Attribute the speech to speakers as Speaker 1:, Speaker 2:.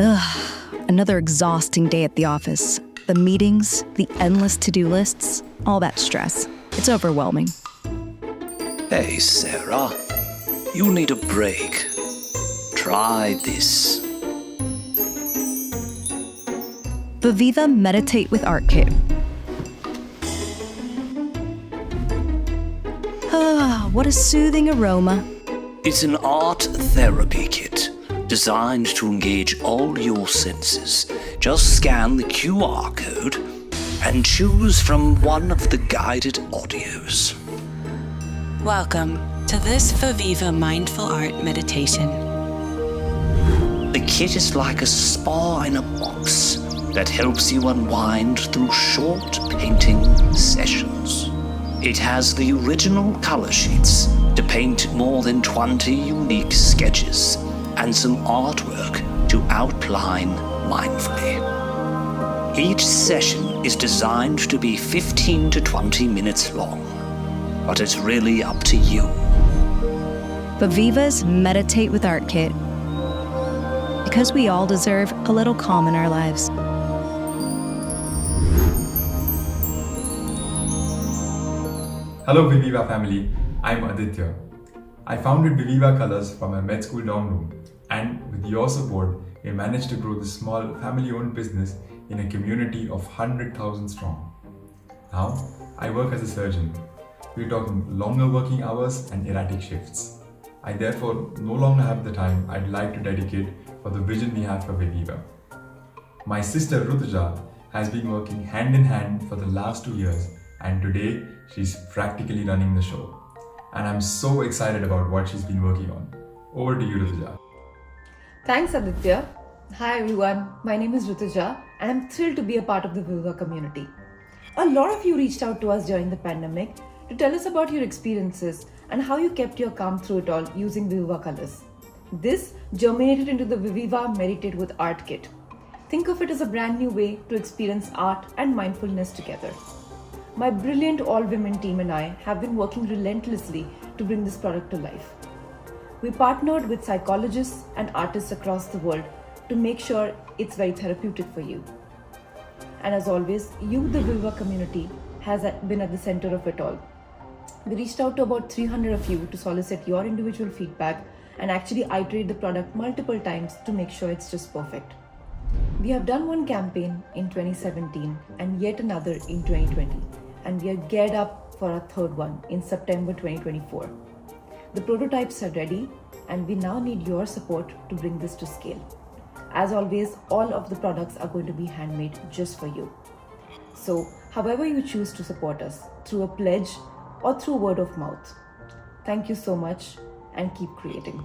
Speaker 1: Another exhausting day at the office. The meetings, the endless to-do lists, all that stress. It's overwhelming.
Speaker 2: Hey, Sarah. You need a break. Try this.
Speaker 1: Viviva Meditate with Art Kit. What a soothing aroma.
Speaker 2: It's an art therapy kit designed to engage all your senses. Just scan the QR code and choose from one of the guided audios.
Speaker 3: Welcome to this Viviva Mindful Art Meditation.
Speaker 2: The kit is like a spa in a box that helps you unwind through short painting sessions. It has the original color sheets to paint more than 20 unique sketches and some artwork to outline mindfully. Each session is designed to be 15 to 20 minutes long, but it's really up to you.
Speaker 1: Viviva's Meditate with Art Kit. Because we all deserve a little calm in our lives.
Speaker 4: Hello Viviva family, I'm Aditya. I founded Viviva Colors from my med school dorm room, and with your support, we managed to grow this small family-owned business in a community of 100,000 strong. Now, I work as a surgeon. We're talking longer working hours and erratic shifts. I therefore no longer have the time I'd like to dedicate for the vision we have for Viviva. My sister Ruta has been working hand in hand for the last 2 years, and today she's practically running the show. And I'm so excited about what she's been working on. Over to you, Rutuja.
Speaker 5: Thanks, Aditya. Hi everyone, my name is Rutuja and I'm thrilled to be a part of the Viviva community. A lot of you reached out to us during the pandemic to tell us about your experiences and how you kept your calm through it all using Viviva Colors. This germinated into the Viviva Meditate with Art Kit. Think of it as a brand new way to experience art and mindfulness together. My brilliant all-women team and I have been working relentlessly to bring this product to life. We partnered with psychologists and artists across the world to make sure it's very therapeutic for you. And as always, you, the Viviva community, has been at the center of it all. We reached out to about 300 of you to solicit your individual feedback and actually iterate the product multiple times to make sure it's just perfect. We have done one campaign in 2017 and yet another in 2020, and we are geared up for our third one in September 2024. The prototypes are ready, and we now need your support to bring this to scale. As always, all of the products are going to be handmade just for you. So, however you choose to support us, through a pledge or through word of mouth. Thank you so much and keep creating.